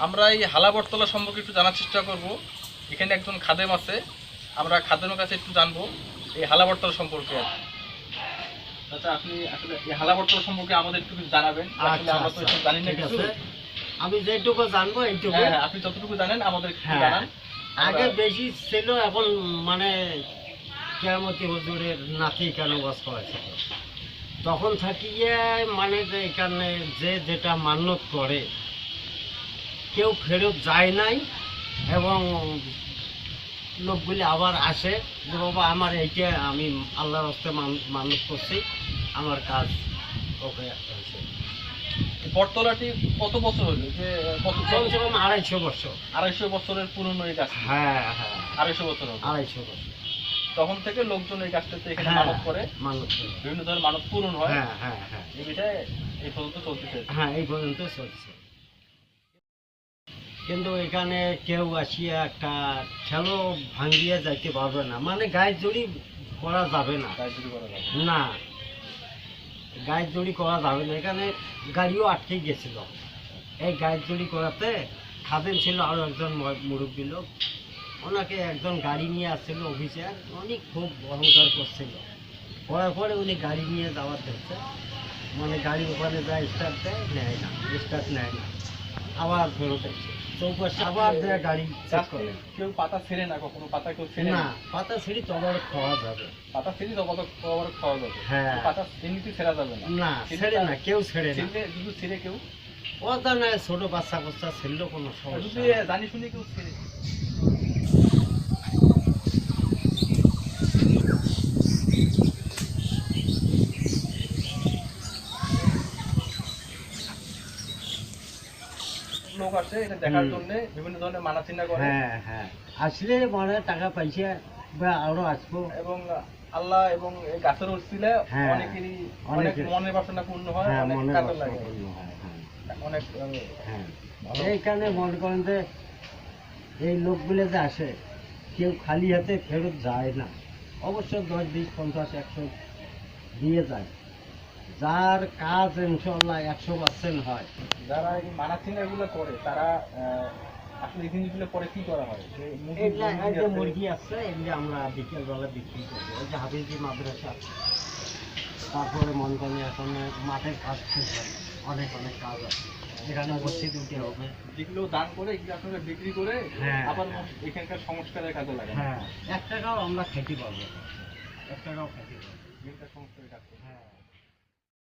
আমরা এই হালাবরতলা সম্পর্কে একটু জানার চেষ্টা করব। এখানে একজন খাদেম আছে, আমরা খাদেমের কাছে একটু জানবো এই হালাবরতলা সম্পর্কে। আচ্ছা, আপনি আসলে এই হালাবরতলা সম্পর্কে আমাদের একটু কিছু জানাবেন। আসলে আমরা তো এসব জানি না কিছু। আমি যেটুকু জানবো এইটুকু। হ্যাঁ, আপনি যতটুকু জানেন আমাদের একটু জানান। আগে বেশি ছিল, এখন মানে কেরামতি হুজুরের নাতি কেন বাস করেছে, তখন থাকিয়ে মানে যে এখানে যে যেটা মান্যত করে কেউ ফেরত যায় নাই, এবং লোকগুলি আবার আসে যে বাবা আমার এইটা আমি আল্লাহর হস্তে মান্যত করছি, আমার কাজ ওকে হয়েছে। বটতলাটি কত বছর হলো? যে কত? কমসে কম 250 বছর। 250 বছরের পুরনো এই গাছ। হ্যাঁ হ্যাঁ, 250 বছর হলো। 250 বছর। তখন থেকে লোকজন এই গাছটাতে এখানে মানত করে, বিভিন্ন ধরনের মানত পূরণ হয়। হ্যাঁ হ্যাঁ হ্যাঁ, এই বিষয়ে এই পর্যন্ত চলতেছে। হ্যাঁ এই পর্যন্ত চলছে। কিন্তু এখানে কেউ আসিয়া একটা খেলো ভাঙিয়ে যাইতে পারবে না, মানে গায়ে জড়ি করা যাবে না। গাছ চুরি করা যায় না, গায়ে জড়ি করা যাবে না। এখানে গাড়িও আটকে গেছিল এই গায়ে জড়ি করাতে। খাদেম ছিল আরও একজন মুরব্বী লোক, ওনাকে একজন গাড়ি নিয়ে আসছিল অফিসার, উনি খুব অহংকার করছিল। করার পরে উনি গাড়ি নিয়ে যাওয়ার দেখছে, মানে গাড়ি ওখানে যায় স্টার্ট দেয়, নেয় না, স্টার্ট নেয় না, আবার ফেরত আসছে চৌপাশে, আবার দেয় গাড়ি চেক করে। কেউ পাতা ছেড়ে না, কখনো পাতা কেউ ছেড়ে না, না। পাতা ছিঁড়ি তবে খাওয়া যাবে। পাতা ছিঁড়ি তো কত খাওয়া যাবে। হ্যাঁ, পাতা এমনিতে ছেড়া যাবে না। না ছেড়ে না, কেউ ছেড়ে না। যদি ছিঁড়ে কেউ, ওটা না ছোট বাচ্চা বাচ্চা ছেড়লেও কোনো যদি সমস্যা। জানি শুনে কেউ ছিঁড়ে। লোক আসে এটা দেখার জন্য, বিভিন্ন ধরনের মানা চিন্তা করে। হ্যাঁ হ্যাঁ, আসলে মানে টাকা পয়সা বা আরো আসবো, এবং আল্লাহ এবং এই গাছের উসিলায় হ্যাঁ, অনেকেরই অনেক মনের বাসনা পূর্ণ হয়, হ্যাঁ, অনেক মনের কাজে বাসনা লাগে, পূর্ণ হয়, হ্যাঁ। অনেক হ্যাঁ, ভালো। এইখানে মনে করেন যে এই লোকগুলো যে আসে কেউ খালি হাতে ফেরত যায় না, অবশ্য 10, 20, 50, 100 দিয়ে যায়। যার কাজ ইনশাল্লাহ 100% হয়। যারা এই মানা চিন্তাগুলো করে তারা আসলে এই জিনিসগুলো পরে কি করা হয়? যে এগুলা এই যে মুরগি আছে, এগুলো আমরা বিকেল বেলা বিক্রি করি। এই যে হাফিজি মাদ্রাসা, তারপরে মনে করেন এখন মাঠের কাজ শেষ হয়, অনেক অনেক কাজ আছে, এখানে মসজিদ উঠে হবে, যেগুলো দান করে এগুলো আপনারা বিক্রি করে হ্যাঁ, আবার এখানকার সংস্কারের কাজে লাগে। হ্যাঁ 1 টাকাও আমরা খেতে পারবো, 1 টাকাও খেতে পারবো।